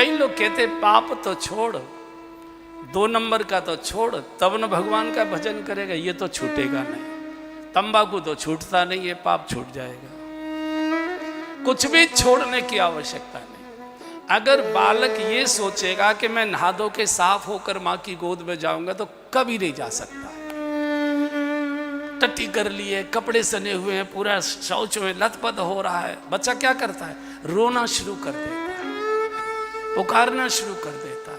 कई लोग कहते पाप तो छोड़, 2 नंबर का तो छोड़, तब न भगवान का भजन करेगा। ये तो छूटेगा नहीं। तंबाकू तो छूटता नहीं, ये पाप छूट जाएगा। कुछ भी छोड़ने की आवश्यकता नहीं। अगर बालक ये सोचेगा कि मैं नहा धो के साफ होकर माँ की गोद में जाऊंगा, तो कभी नहीं जा सकता। टट्टी कर लिए, कपड़े सने हुए हैं, पूरा शौच में लथपथ हो रहा है, बच्चा क्या करता है? रोना शुरू कर देता है, पुकारना शुरू कर देता है।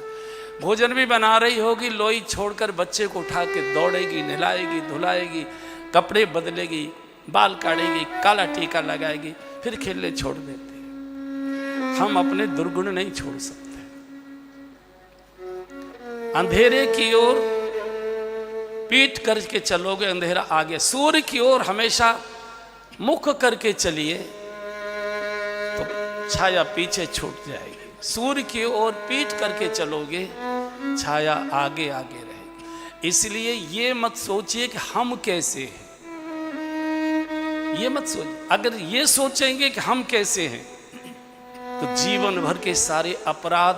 भोजन भी बना रही होगी, लोई छोड़कर बच्चे को उठा के दौड़ेगी, नहलाएगी, धुलाएगी, कपड़े बदलेगी, बाल काटेगी, काला टीका लगाएगी, फिर खेलने छोड़ देते। हम अपने दुर्गुण नहीं छोड़ सकते। अंधेरे की ओर पीठ करके चलोगे, अंधेरा आगे। सूर्य की ओर हमेशा मुख करके चलिए तो छाया पीछे छूट जाएगी। सूर्य की ओर पीठ करके चलोगे, छाया आगे आगे रहेगी। इसलिए ये मत सोचिए कि हम कैसे हैं, ये मत सोचिए। अगर ये सोचेंगे कि हम कैसे हैं, तो जीवन भर के सारे अपराध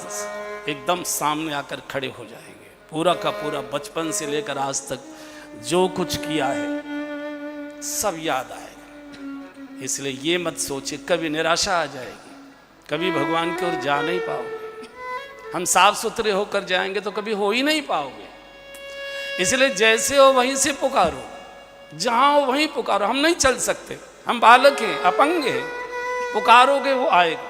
एकदम सामने आकर खड़े हो जाएंगे। पूरा का पूरा बचपन से लेकर आज तक जो कुछ किया है सब याद आएगा। इसलिए ये मत सोचिए, कभी निराशा आ जाएगी, कभी भगवान की ओर जा नहीं पाओगे। हम साफ सुथरे होकर जाएंगे तो कभी हो ही नहीं पाओगे। इसलिए जैसे हो वहीं से पुकारो, जहां हो वहीं पुकारो। हम नहीं चल सकते, हम बालक हैं, अपंग हैं। पुकारोगे वो आएगा।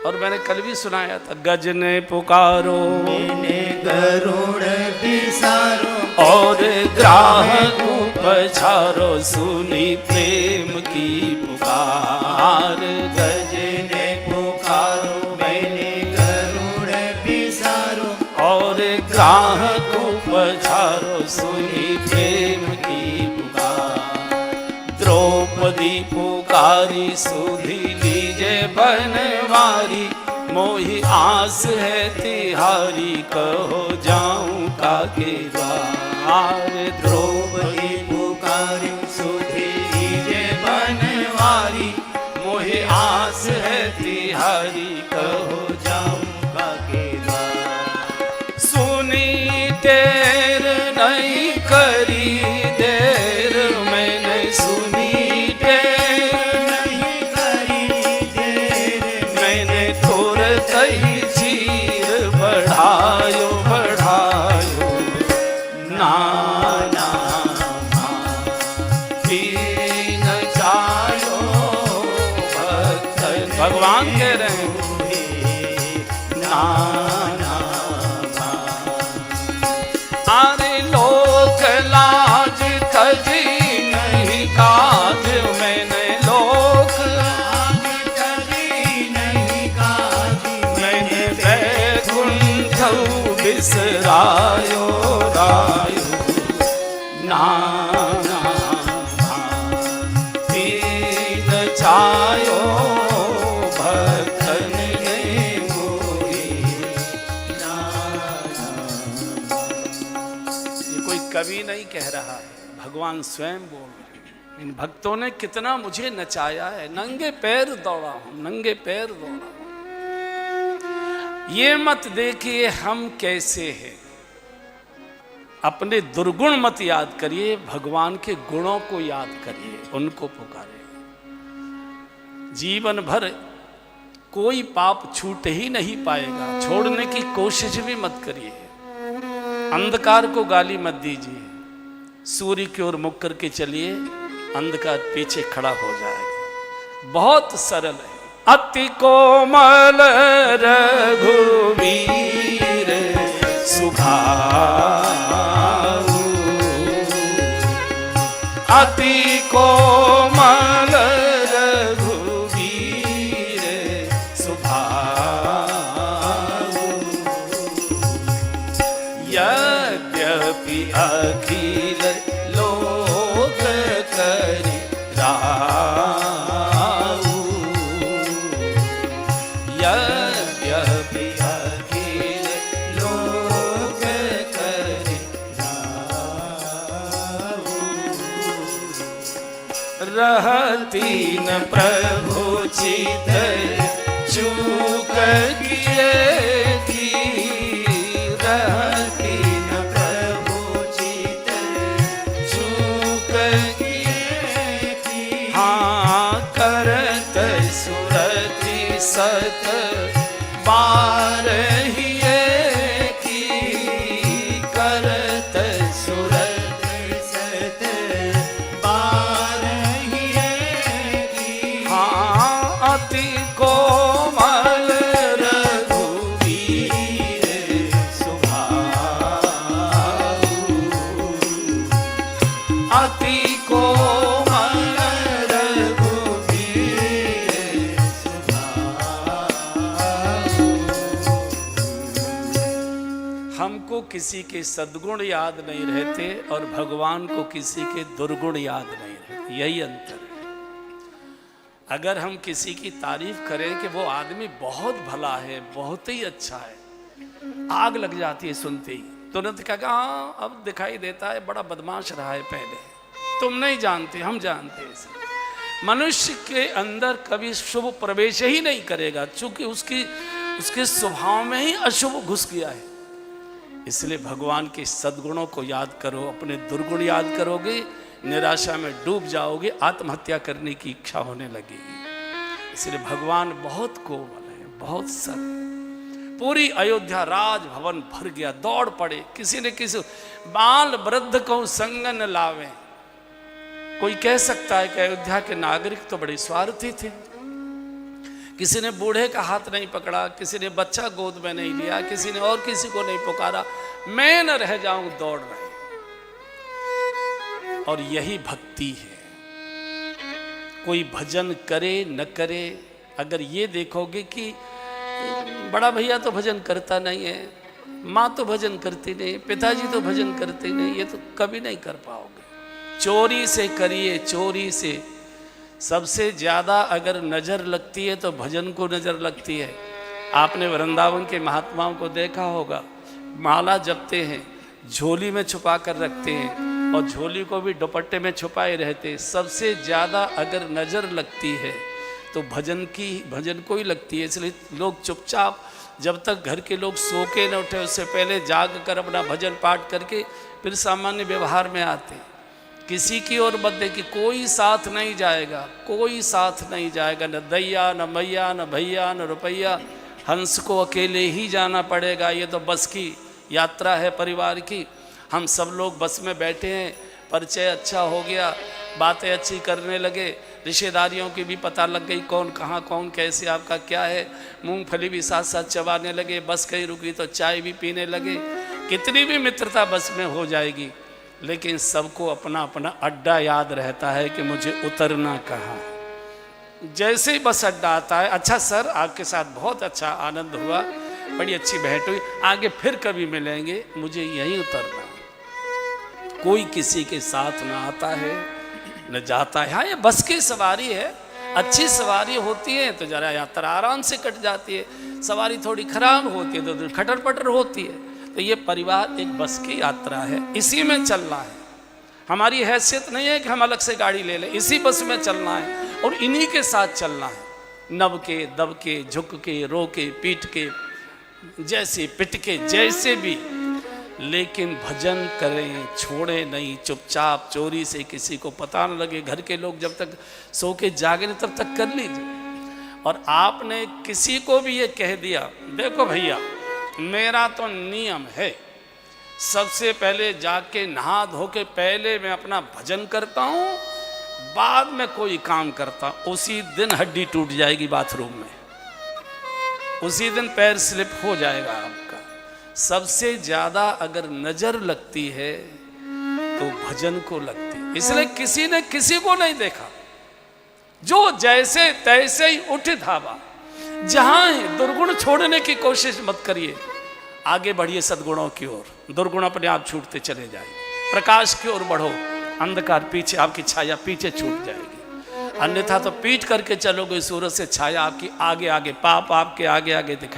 और मैंने कल भी सुनाया था, गजने पुकारो मैंने गरुड़ बिसारो और ग्राहक पछारो, सुनी प्रेम की पुकार। गजने पुकारो मैंने गरुड़ बिसारो और ग्राहक पछारो, सुनी प्रेम की पुकार। द्रौपदी पुकारी सुधी लीजे बनवारी, मोहि आस है तिहारी, कहो जाऊं काके द्वार। द्रौपदी पुकारी सुधी लीजे बनवारी, मोहि आस है तिहारी, कहो जाऊं काके द्वार। सुनी टेर नहीं करी देर, मैंने सुनी टेर नहीं करी देर, मैंने थोर कही चीर, बढ़ायो बढ़ायो नाना दीन जायो भक्त। भगवान कह रहे हैं नाना। अरे लोक लाज कभी नहीं काज, मैंने लोक कभी नहीं काज, मैंने बैकुंठ बिसरायो रायो नाना दीन छायो भक्तन ने मोही नाना। ये कोई कवि नहीं कह रहा है, भगवान स्वयं बोल रहे हैं। इन भक्तों ने कितना मुझे नचाया है, नंगे पैर दौड़ा हूं, नंगे पैर दौड़ा हूं। ये मत देखिए हम कैसे हैं, अपने दुर्गुण मत याद करिए, भगवान के गुणों को याद करिए, उनको पुकारिए। जीवन भर कोई पाप छूट ही नहीं पाएगा, छोड़ने की कोशिश भी मत करिए। अंधकार को गाली मत दीजिए, सूर्य की ओर मुख करके चलिए, अंधकार पीछे खड़ा हो जाएगा। बहुत सरल है। अति कोमल रघुवीर सुभाऊ, अति कोमल रघुवीर सुभाऊ। यद्यपि अखिल लोक करि राऊ, यद्यपि अखिल लोक करि राऊ। रहती न प्रभु चित चूक किए बारहिए की करत सुरत सत बारहिए की हाँ अति कोमल रघुवीर सुभाऊ अति कोमल रघुवीर सुभाऊ हमको किसी के सद्गुण याद नहीं रहते और भगवान को किसी के दुर्गुण याद नहीं रहते, यही अंतर है। अगर हम किसी की तारीफ करें कि वो आदमी बहुत भला है, बहुत ही अच्छा है, आग लग जाती है सुनते ही, तुरंत कहा हाँ अब दिखाई देता है बड़ा बदमाश रहा है पहले, तुम नहीं जानते हम जानते हैं इसे। मनुष्य के अंदर कभी शुभ प्रवेश ही नहीं करेगा, चूंकि उसके स्वभाव में ही अशुभ घुस गया है। इसलिए भगवान के सद्गुणों को याद करो, अपने दुर्गुण याद करोगे निराशा में डूब जाओगे, आत्महत्या करने की इच्छा होने लगेगी। इसलिए भगवान बहुत कोमल है, बहुत सरल। पूरी अयोध्या राजभवन भर गया, दौड़ पड़े, किसी ने किसी बाल वृद्ध को संग न लावे। कोई कह सकता है कि अयोध्या के नागरिक तो बड़े स्वार्थी थे, किसी ने बूढ़े का हाथ नहीं पकड़ा, किसी ने बच्चा गोद में नहीं लिया, किसी ने और किसी को नहीं पुकारा, मैं न रह जाऊं, दौड़ रहे। और यही भक्ति है। कोई भजन करे न करे, अगर ये देखोगे कि बड़ा भैया तो भजन करता नहीं है, माँ तो भजन करती नहीं, पिताजी तो भजन करते नहीं, ये तो कभी नहीं कर पाओगे। चोरी से करिए, चोरी से। सबसे ज़्यादा अगर नज़र लगती है तो भजन को नज़र लगती है। आपने वृंदावन के महात्माओं को देखा होगा, माला जपते हैं, झोली में छुपा कर रखते हैं और झोली को भी दुपट्टे में छुपाए रहते हैं। सबसे ज़्यादा अगर नज़र लगती है तो भजन को ही लगती है। इसलिए लोग चुपचाप जब तक घर के लोग सो के न उठे उससे पहले जाग कर अपना भजन पाठ करके फिर सामान्य व्यवहार में आते। किसी की ओर मत देखिए, कोई साथ नहीं जाएगा, कोई साथ नहीं जाएगा, न दैया न मैया न भैया न रुपया, हंस को अकेले ही जाना पड़ेगा। ये तो बस की यात्रा है परिवार की। हम सब लोग बस में बैठे हैं, परिचय अच्छा हो गया, बातें अच्छी करने लगे, रिश्तेदारियों की भी पता लग गई कौन कहाँ कौन कैसे आपका क्या है, मूंगफली भी साथ साथ चबाने लगे, बस कहीं रुकी तो चाय भी पीने लगे। कितनी भी मित्रता बस में हो जाएगी, लेकिन सबको अपना अपना अड्डा याद रहता है कि मुझे उतरना कहाँ है। जैसे ही बस अड्डा आता है, अच्छा सर आपके साथ बहुत अच्छा आनंद हुआ, बड़ी अच्छी भेंट हुई, आगे फिर कभी मिलेंगे, मुझे यहीं उतरना है। कोई किसी के साथ ना आता है न जाता है। हाँ, ये बस की सवारी है, अच्छी सवारी होती है तो जरा यात्रा आराम से कट जाती है, सवारी थोड़ी खराब होती है तो खटर पटर होती है। तो ये परिवार एक बस की यात्रा है, इसी में चलना है। हमारी हैसियत नहीं है कि हम अलग से गाड़ी ले लें, इसी बस में चलना है और इन्हीं के साथ चलना है। नब के, दब के, झुक के, रो के, पीट के, जैसे पिट के, जैसे भी, लेकिन भजन करें, छोड़े नहीं, चुपचाप चोरी से किसी को पता न लगे। घर के लोग जब तक सो के जागे तब तक कर लीजिए। और आपने किसी को भी ये कह दिया, देखो भैया मेरा तो नियम है, सबसे पहले जाके नहा धो के पहले मैं अपना भजन करता हूँ, बाद में कोई काम करता हूँ, उसी दिन हड्डी टूट जाएगी बाथरूम में, उसी दिन पैर स्लिप हो जाएगा आपका। सबसे ज़्यादा अगर नज़र लगती है तो भजन को लगती है। इसलिए किसी ने किसी को नहीं देखा, जो जैसे तैसे ही उठ धावा। जहां है दुर्गुण छोड़ने की कोशिश मत करिए, आगे बढ़िए सद्गुणों की ओर, दुर्गुण अपने आप छूटते चले जाएंगे। प्रकाश की ओर बढ़ो, अंधकार पीछे, आपकी छाया पीछे छूट जाएगी। अन्यथा तो पीट करके चलोगे सूरज से छाया आपकी आगे आगे, पाप आपके आगे आगे दिखाई